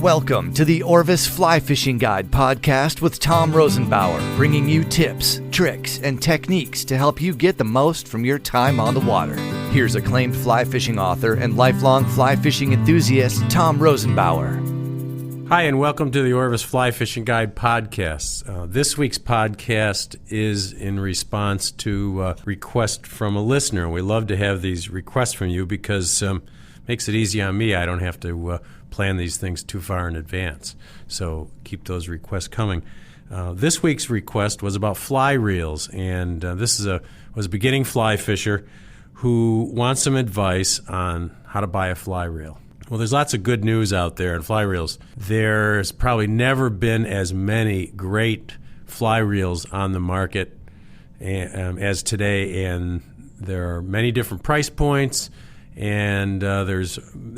Welcome to the Orvis Fly Fishing Guide podcast with Tom Rosenbauer, bringing you tips, tricks, and techniques to help you get the most from your time on the water. Here's acclaimed fly fishing author and lifelong fly fishing enthusiast, Tom Rosenbauer. Hi, and welcome to the Orvis Fly Fishing Guide podcast. This week's podcast is in response to a request from a listener. We love to have these requests from you because it makes it easy on me. I don't have to plan these things too far in advance. So keep those requests coming. This week's request was about fly reels, and this was a beginning fly fisher who wants some advice on how to buy a fly reel. Well, there's lots of good news out there in fly reels. There's probably never been as many great fly reels on the market as today, and there are many different price points, and there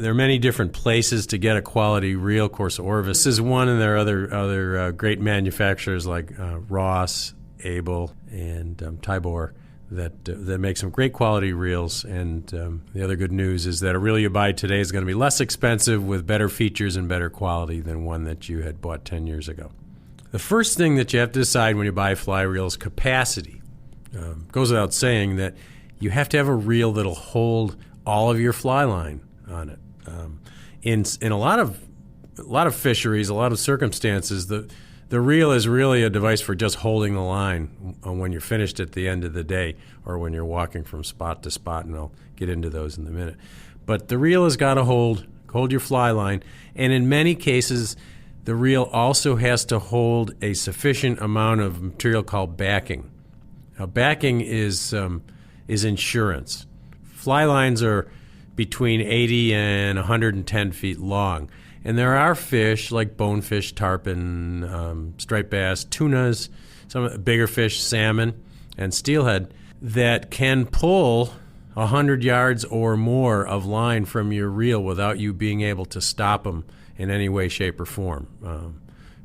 are many different places to get a quality reel. Of course, Orvis is one, and there are other great manufacturers like Ross, Abel, and Tybor that make some great quality reels. And the other good news is that a reel you buy today is going to be less expensive with better features and better quality than one that you had bought 10 years ago. The first thing that you have to decide when you buy a fly reel is capacity. Goes without saying that you have to have a reel that'll hold all of your fly line on it. In a lot of fisheries, a lot of circumstances, the reel is really a device for just holding the line when you're finished at the end of the day or when you're walking from spot to spot, and I'll get into those in a minute. But the reel has got to hold your fly line, and in many cases, the reel also has to hold a sufficient amount of material called backing. Now, backing is insurance. Fly lines are between 80 and 110 feet long. And there are fish like bonefish, tarpon, striped bass, tunas, some bigger fish, salmon, and steelhead that can pull 100 yards or more of line from your reel without you being able to stop them in any way, shape, or form.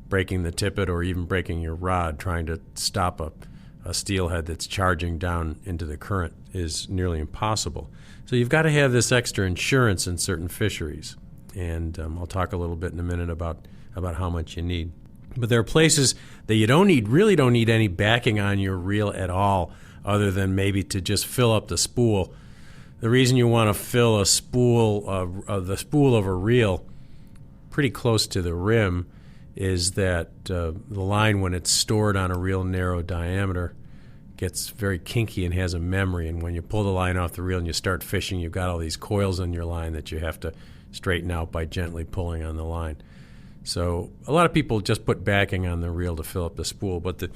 Breaking the tippet or even breaking your rod, trying to stop a steelhead that's charging down into the current is nearly impossible. So you've got to have this extra insurance in certain fisheries. And I'll talk a little bit in a minute about how much you need. But there are places that you really don't need any backing on your reel at all, other than maybe to just fill up the spool. The reason you want to fill the spool of a reel pretty close to the rim is that the line, when it's stored on a real narrow diameter, gets very kinky and has a memory. And when you pull the line off the reel and you start fishing, you've got all these coils in your line that you have to straighten out by gently pulling on the line. So a lot of people just put backing on the reel to fill up the spool, but the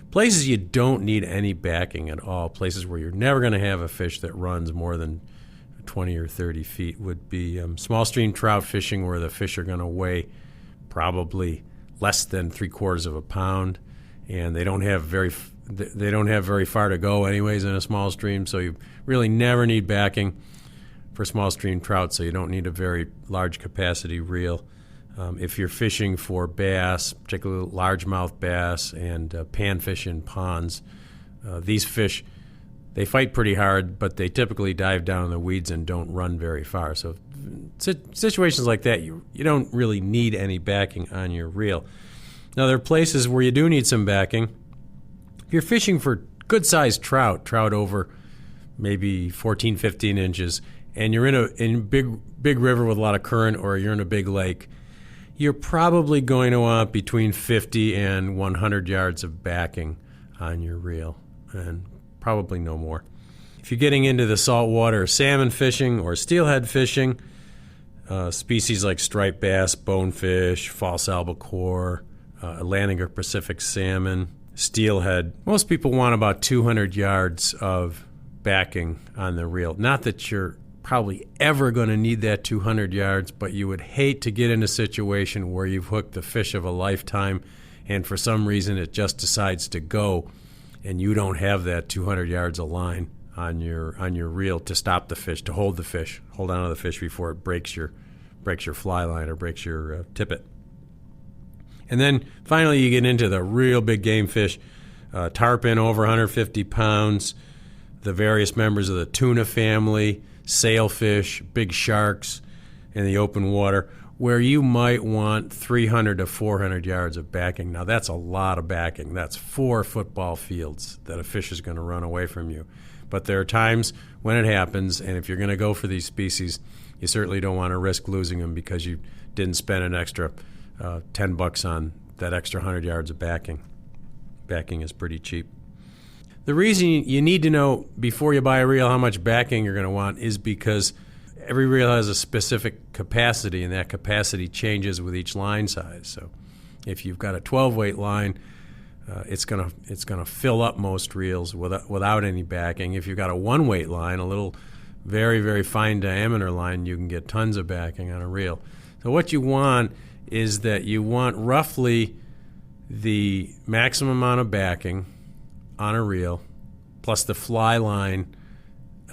places you don't need any backing at all, places where you're never going to have a fish that runs more than 20 or 30 feet, would be small stream trout fishing, where the fish are going to weigh probably less than 3/4 of a pound, and they don't have very far to go anyways in a small stream, so you really never need backing for small stream trout, so you don't need a very large capacity reel. If you're fishing for bass, particularly largemouth bass and panfish in ponds, these fish, they fight pretty hard, but they typically dive down in the weeds and don't run very far. So situations like that, you don't really need any backing on your reel. Now, there are places where you do need some backing. If you're fishing for good-sized trout over maybe 14, 15 inches, and you're in a big river with a lot of current, or you're in a big lake, you're probably going to want between 50 and 100 yards of backing on your reel, and probably no more. If you're getting into the saltwater salmon fishing or steelhead fishing, species like striped bass, bonefish, false albacore, Atlantic or Pacific salmon, steelhead, most people want about 200 yards of backing on the reel. Not that you're probably ever going to need that 200 yards, but you would hate to get in a situation where you've hooked the fish of a lifetime and for some reason it just decides to go and you don't have that 200 yards of line on your reel to stop the fish, to hold on to the fish before it breaks your fly line or breaks your tippet. And then finally you get into the real big game fish, tarpon over 150 pounds, the various members of the tuna family, sailfish, big sharks, in the open water where you might want 300 to 400 yards of backing. Now, that's a lot of backing. That's 4 football fields that a fish is going to run away from you. But there are times when it happens, and if you're going to go for these species, you certainly don't want to risk losing them because you didn't spend an extra $10 on that extra 100 yards of backing. Backing is pretty cheap. The reason you need to know before you buy a reel how much backing you're going to want is because every reel has a specific capacity, and that capacity changes with each line size. So if you've got a 12-weight line, it's going to fill up most reels without any backing. If you've got a 1-weight line, a little very, very fine diameter line, you can get tons of backing on a reel. So what you want is that you want roughly the maximum amount of backing on a reel plus the fly line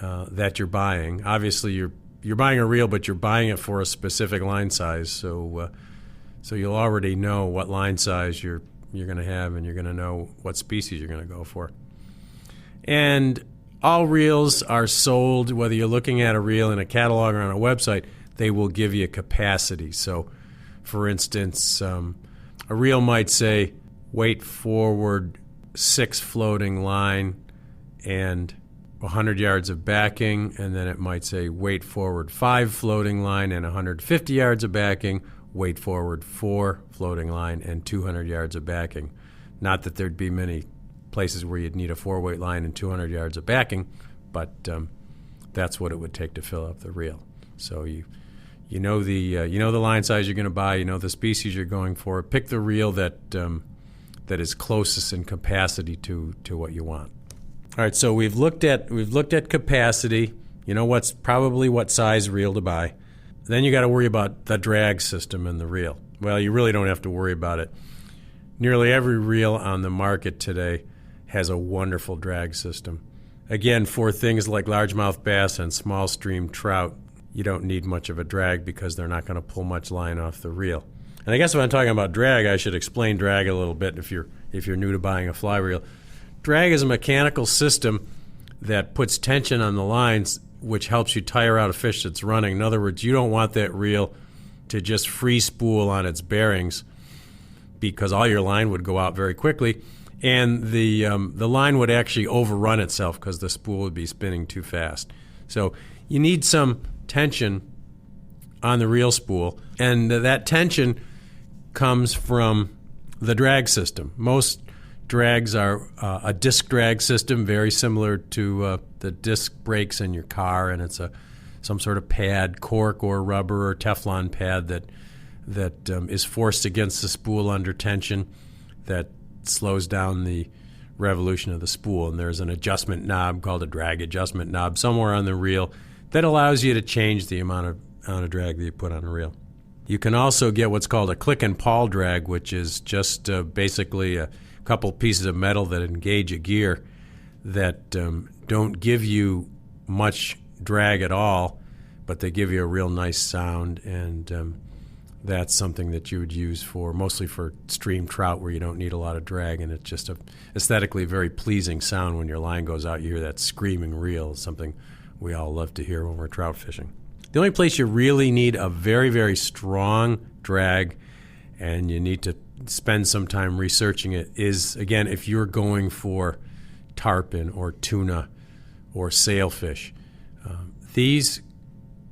that you're buying. Obviously, you're buying a reel, but you're buying it for a specific line size. So you'll already know what line size you're going to have, and you're going to know what species you're going to go for. And all reels are sold, whether you're looking at a reel in a catalog or on a website, they will give you a capacity. So, for instance, a reel might say weight forward 6 floating line and 100 yards of backing, and then it might say weight forward 5 floating line and 150 yards of backing, weight forward 4 floating line and 200 yards of backing. Not that there'd be many places where you'd need a 4-weight line and 200 yards of backing, but that's what it would take to fill up the reel. So you know the line size you're going to buy, you know the species you're going for. Pick the reel that is closest in capacity to what you want. All right, so we've looked at capacity. You know what size reel to buy. Then you got to worry about the drag system in the reel. Well, you really don't have to worry about it. Nearly every reel on the market today has a wonderful drag system. Again, for things like largemouth bass and small stream trout, you don't need much of a drag because they're not going to pull much line off the reel. And I guess when I'm talking about drag, I should explain drag a little bit if you're new to buying a fly reel. Drag is a mechanical system that puts tension on the lines, which helps you tire out a fish that's running. In other words, you don't want that reel to just free spool on its bearings because all your line would go out very quickly, and the line would actually overrun itself because the spool would be spinning too fast. So you need some tension on the reel spool, and that tension comes from the drag system. Most drags are a disc drag system, very similar to the disc brakes in your car, and it's some sort of pad, cork or rubber or Teflon pad that is forced against the spool under tension that slows down the revolution of the spool. And there's an adjustment knob called a drag adjustment knob somewhere on the reel that allows you to change the amount of drag that you put on a reel. You can also get what's called a click and pawl drag, which is just basically a couple pieces of metal that engage a gear that don't give you much drag at all, but they give you a real nice sound, and that's something that you would use mostly for stream trout where you don't need a lot of drag, and it's just a aesthetically very pleasing sound when your line goes out. You hear that screaming reel. It's something we all love to hear when we're trout fishing. The only place you really need a very, very strong drag, and you need to spend some time researching it, is, again, if you're going for tarpon or tuna or sailfish. These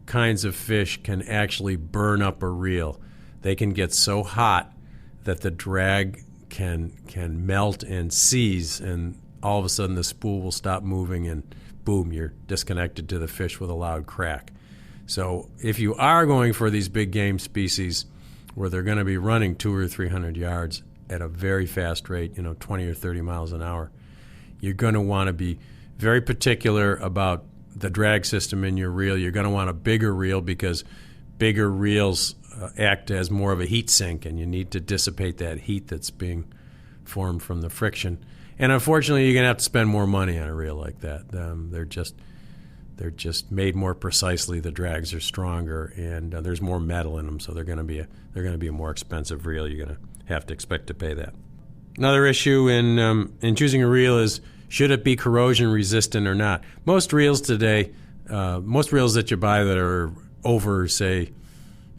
kinds of fish can actually burn up a reel. They can get so hot that the drag can melt and seize, and all of a sudden the spool will stop moving, and boom, you're disconnected to the fish with a loud crack. So if you are going for these big game species where they're going to be running 200 or 300 yards at a very fast rate, 20 or 30 miles an hour, you're going to want to be very particular about the drag system in your reel. You're going to want a bigger reel because bigger reels act as more of a heat sink, and you need to dissipate that heat that's being formed from the friction. And unfortunately, you're going to have to spend more money on a reel like that. They're just made more precisely. The drags are stronger, and there's more metal in them, so they're going to be a more expensive reel. You're going to have to expect to pay that. Another issue in choosing a reel is, should it be corrosion resistant or not? Most reels today, most reels that you buy that are over, say,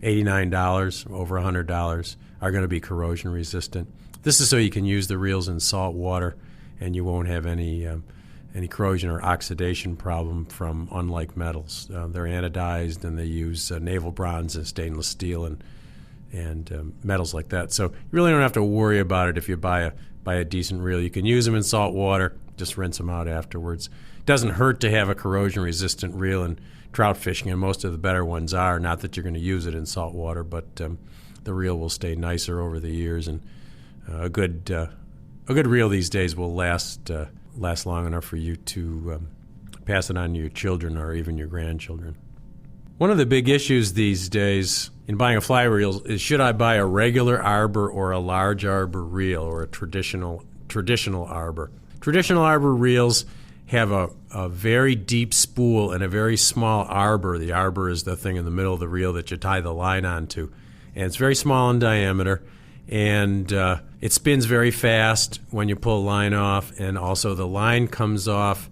$89, over $100, are going to be corrosion resistant. This is so you can use the reels in salt water and you won't have any corrosion or oxidation problem from unlike metals. They're anodized and they use naval bronze and stainless steel and metals like that. So you really don't have to worry about it if you buy a decent reel. You can use them in salt water, just rinse them out afterwards. It doesn't hurt to have a corrosion-resistant reel in trout fishing, and most of the better ones are. Not that you're going to use it in salt water, but the reel will stay nicer over the years, and a good reel these days will last long enough for you to pass it on to your children or even your grandchildren. One of the big issues these days in buying a fly reel is, should I buy a regular arbor or a large arbor reel, or a traditional arbor? Traditional arbor reels have a very deep spool and a very small arbor. The arbor is the thing in the middle of the reel that you tie the line onto. And it's very small in diameter, and it spins very fast when you pull a line off, and also the line comes off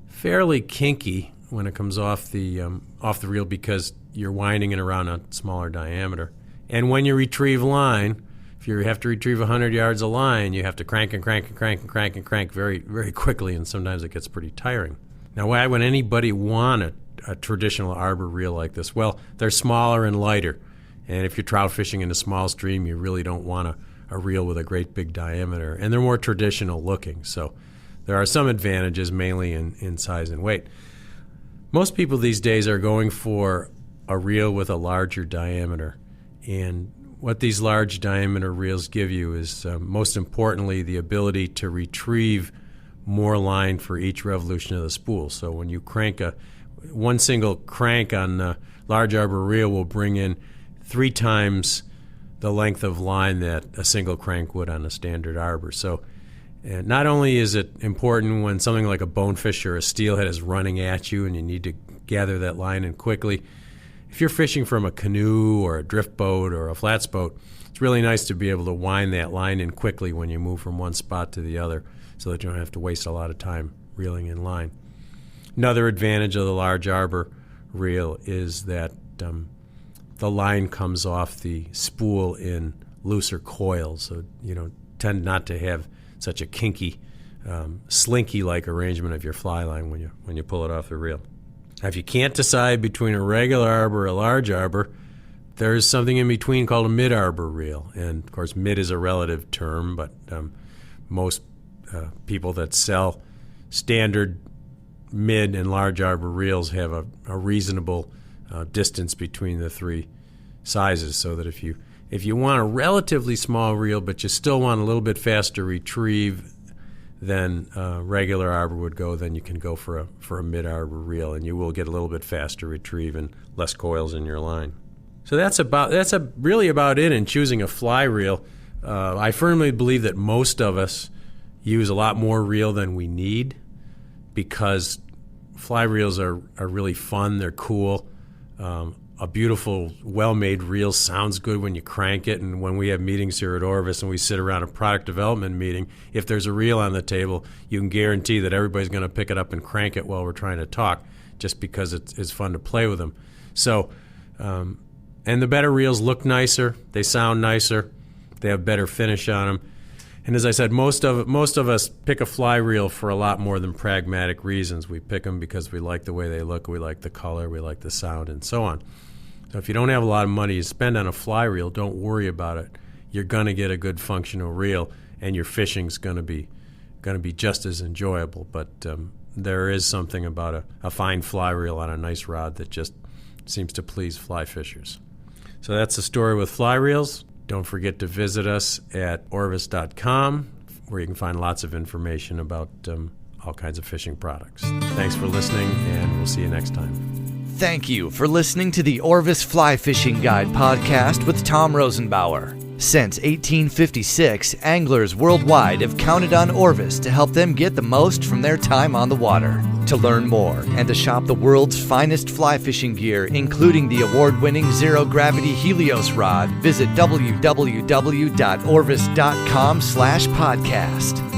fairly kinky when it comes off the reel because you're winding it around a smaller diameter. And when you retrieve line, if you have to retrieve 100 yards of line, you have to crank and crank and crank and crank and crank very, very quickly, and sometimes it gets pretty tiring. Now, why would anybody want a traditional arbor reel like this? Well, they're smaller and lighter, and if you're trout fishing in a small stream, you really don't want a reel with a great big diameter, and they're more traditional looking, so there are some advantages, mainly in size and weight. Most people these days are going for a reel with a larger diameter, and what these large diameter reels give you is, most importantly, the ability to retrieve more line for each revolution of the spool. So when you crank one single crank on the large arbor reel will bring in 3 times the length of line that a single crank would on a standard arbor. So not only is it important when something like a bonefish or a steelhead is running at you and you need to gather that line in quickly, if you're fishing from a canoe or a drift boat or a flats boat, it's really nice to be able to wind that line in quickly when you move from one spot to the other so that you don't have to waste a lot of time reeling in line. Another advantage of the large arbor reel is that the line comes off the spool in looser coils, so you tend not to have such a kinky, slinky-like arrangement of your fly line when you pull it off the reel. Now, if you can't decide between a regular arbor or a large arbor, there's something in between called a mid-arbor reel. And, of course, mid is a relative term, but most people that sell standard mid and large arbor reels have a reasonable distance between the 3 sizes, so that if you want a relatively small reel but you still want a little bit faster retrieve than regular arbor would go, then you can go for a mid-arbor reel, and you will get a little bit faster retrieve and less coils in your line. So that's really about it in choosing a fly reel. I firmly believe that most of us use a lot more reel than we need, because fly reels are really fun. They're cool. A beautiful, well-made reel sounds good when you crank it, and when we have meetings here at Orvis and we sit around a product development meeting, if there's a reel on the table, you can guarantee that everybody's going to pick it up and crank it while we're trying to talk, just because it's fun to play with them. So, and the better reels look nicer, they sound nicer, they have better finish on them. And as I said, most of us pick a fly reel for a lot more than pragmatic reasons. We pick them because we like the way they look, we like the color, we like the sound, and so on. So if you don't have a lot of money to spend on a fly reel, don't worry about it. You're going to get a good functional reel, and your fishing's going to be just as enjoyable. But there is something about a fine fly reel on a nice rod that just seems to please fly fishers. So that's the story with fly reels. Don't forget to visit us at orvis.com, where you can find lots of information about all kinds of fishing products. Thanks for listening, and we'll see you next time. Thank you for listening to the Orvis Fly Fishing Guide podcast with Tom Rosenbauer. Since 1856, anglers worldwide have counted on Orvis to help them get the most from their time on the water. To learn more and to shop the world's finest fly fishing gear, including the award-winning zero-gravity Helios rod, visit www.orvis.com/podcast.